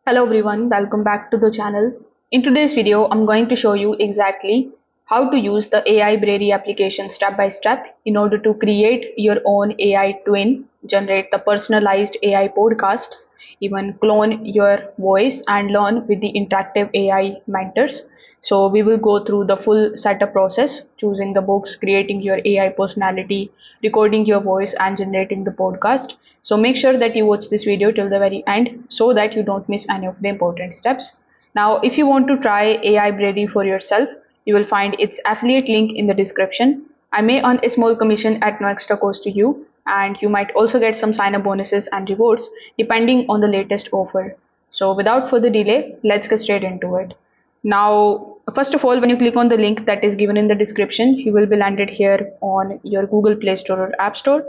Hello everyone, welcome back to the channel. In today's video, I'm going to show you exactly how to use the Aibrary application step by step in order to create your own AI twin, generate the personalized AI podcasts, even clone your voice and learn with the interactive AI mentors. So we will go through the full setup process, choosing the books, creating your AI personality, recording your voice and generating the podcast. So make sure that you watch this video till the very end so that you don't miss any of the important steps. Now, if you want to try AI Brady for yourself, you will find its affiliate link in the description. I may earn a small commission at no extra cost to you, and you might also get some sign up bonuses and rewards depending on the latest offer. So, without further delay, let's get straight into it. Now, first of all, when you click on the link that is given in the description, you will be landed here on your Google Play Store or App Store.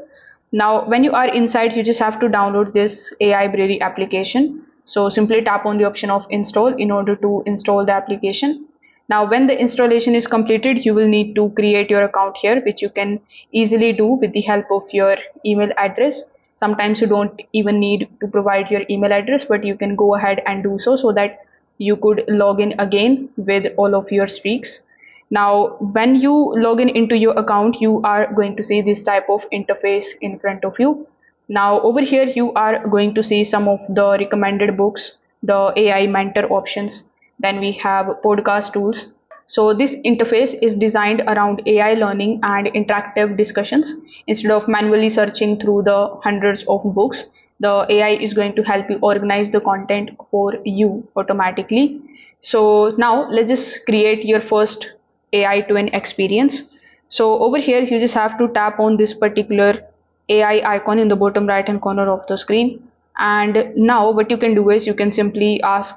Now, when you are inside, you just have to download this AI Brady application. So simply tap on the option of install in order to install the application. Now, when the installation is completed, you will need to create your account here, which you can easily do with the help of your email address. Sometimes you don't even need to provide your email address, but you can go ahead and do so that you could log in again with all of your streaks. Now, when you log in into your account, you are going to see this type of interface in front of you. Now, over here, you are going to see some of the recommended books, the AI mentor options. Then we have podcast tools. So this interface is designed around AI learning and interactive discussions. Instead of manually searching through the hundreds of books, the AI is going to help you organize the content for you automatically. So now let's just create your first AI twin experience. So over here, you just have to tap on this particular AI icon in the bottom right hand corner of the screen. And now what you can do is you can simply ask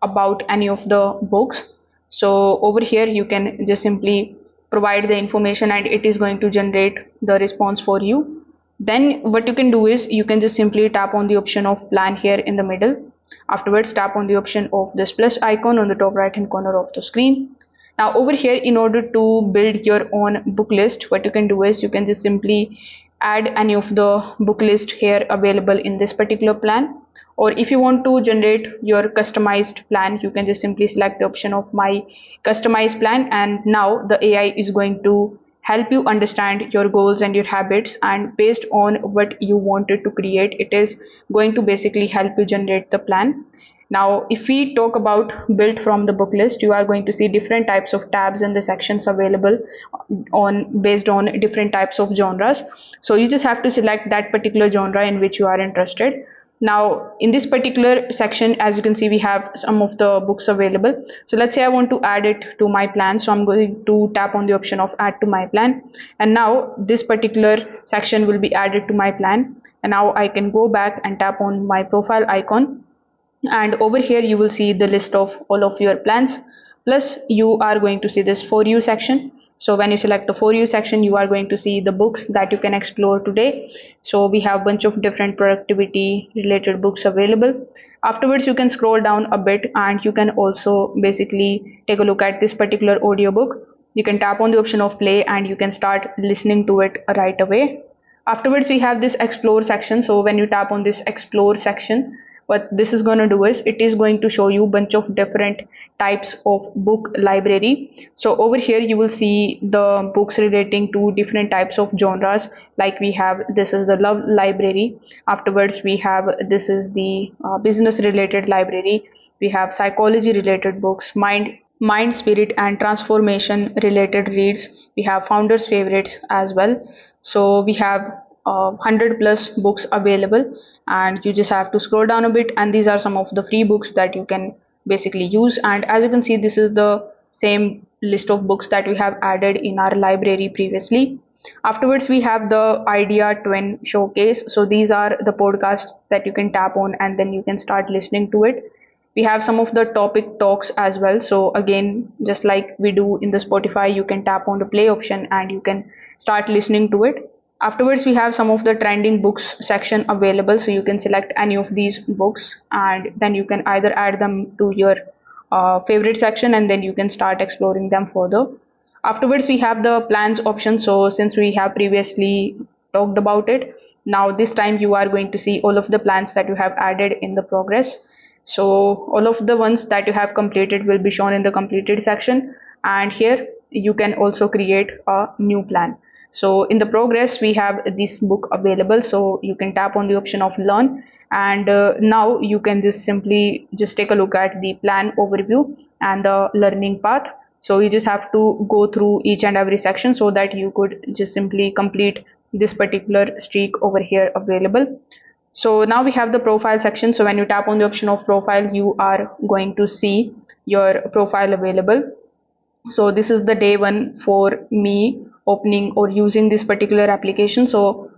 about any of the books. So over here, you can just simply provide the information and it is going to generate the response for you. Then what you can do is you can just simply tap on the option of plan here in the middle. Afterwards, tap on the option of this plus icon on the top right hand corner of the screen. Now over here, in order to build your own book list, what you can do is you can just simply add any of the book list here available in this particular plan. Or if you want to generate your customized plan, you can just simply select the option of my customized plan, and now the AI is going to help you understand your goals and your habits, and based on what you wanted to create, it is going to basically help you generate the plan. Now, if we talk about built from the book list, you are going to see different types of tabs and the sections available on based on different types of genres. So you just have to select that particular genre in which you are interested. Now, in this particular section, as you can see, we have some of the books available. So let's say I want to add it to my plan. So I'm going to tap on the option of add to my plan. And now this particular section will be added to my plan. And now I can go back and tap on my profile icon, and over here you will see the list of all of your plans, plus you are going to see this for you section. So when you select the for you section, you are going to see the books that you can explore today. So we have a bunch of different productivity related books available. Afterwards, you can scroll down a bit and you can also basically take a look at this particular audiobook. You can tap on the option of play and you can start listening to it right away. Afterwards, we have this explore section. So when you tap on this explore section, what this is going to do is it is going to show you a bunch of different types of book library. So over here you will see the books relating to different types of genres, like we have this is the love library. Afterwards, we have this is the business related library. We have psychology related books, mind spirit and transformation related reads. We have founders favorites as well. So we have 100 plus books available, and you just have to scroll down a bit, and these are some of the free books that you can basically use. And as you can see, this is the same list of books that we have added in our library previously. Afterwards, we have the idea twin showcase. So these are the podcasts that you can tap on and then you can start listening to it. We have some of the topic talks as well. So again, just like we do in the Spotify, you can tap on the play option and you can start listening to it. Afterwards, we have some of the trending books section available. So you can select any of these books and then you can either add them to your favorite section and then you can start exploring them further. Afterwards, we have the plans option. So since we have previously talked about it, now this time you are going to see all of the plans that you have added in the progress. So all of the ones that you have completed will be shown in the completed section, and here you can also create a new plan. So in the progress we have this book available, so you can tap on the option of learn, and now you can just simply just take a look at the plan overview and the learning path. So you just have to go through each and every section so that you could just simply complete this particular streak over here available. So now we have the profile section. So when you tap on the option of profile, you are going to see your profile available. So this is the day one for me opening or using this particular application. So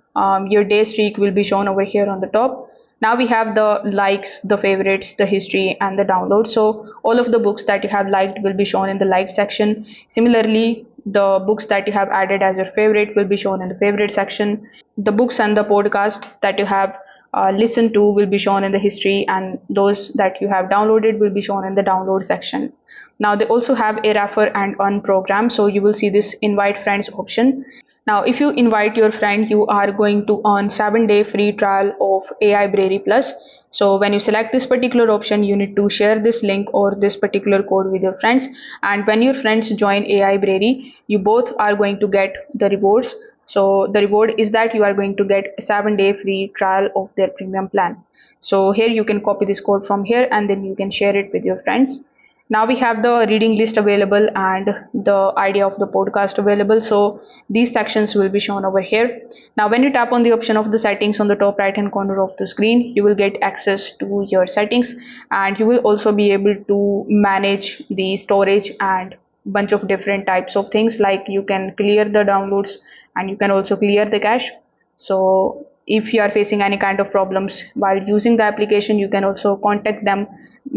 your day streak will be shown over here on the top. Now we have the likes, the favorites, the history, and the download. So all of the books that you have liked will be shown in the liked section. Similarly, the books that you have added as your favorite will be shown in the favorite section. The books and the podcasts that you have listened to will be shown in the history, and those that you have downloaded will be shown in the download section. Now they also have a refer and earn program, so you will see this invite friends option. Now if you invite your friend, you are going to earn 7-day free trial of Aibrary Plus. So when you select this particular option, you need to share this link or this particular code with your friends, and when your friends join Aibrary, you both are going to get the rewards. So the reward is that you are going to get a 7-day free trial of their premium plan. So here you can copy this code from here, and then you can share it with your friends. Now we have the reading list available and the idea of the podcast available. So these sections will be shown over here. Now when you tap on the option of the settings on the top right hand corner of the screen, you will get access to your settings, and you will also be able to manage the storage and bunch of different types of things, like you can clear the downloads and you can also clear the cache. So if you are facing any kind of problems while using the application, you can also contact them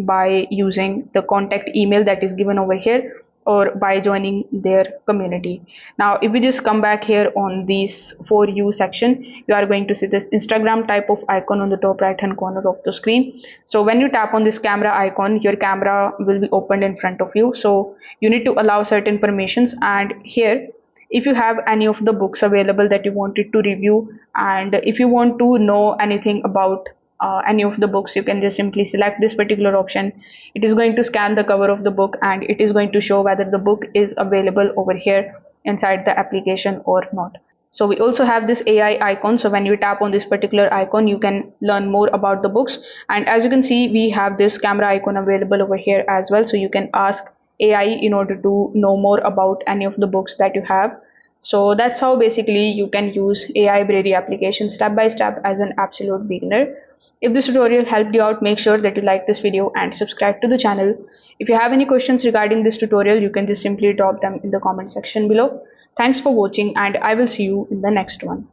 by using the contact email that is given over here, or by joining their community. Now if we just come back here on this for you section, you are going to see this Instagram type of icon on the top right hand corner of the screen. So when you tap on this camera icon, your camera will be opened in front of you. So you need to allow certain permissions, and here if you have any of the books available that you wanted to review, and if you want to know anything about any of the books, you can just simply select this particular option. It is going to scan the cover of the book, and it is going to show whether the book is available over here inside the application or not. So we also have this AI icon. So when you tap on this particular icon, you can learn more about the books, and as you can see, we have this camera icon available over here as well. So you can ask AI in order to know more about any of the books that you have. So that's how basically you can use Aibrary application step by step as an absolute beginner. If this tutorial helped you out, make sure that you like this video and subscribe to the channel. If you have any questions regarding this tutorial, you can just simply drop them in the comment section below. Thanks for watching, and I will see you in the next one.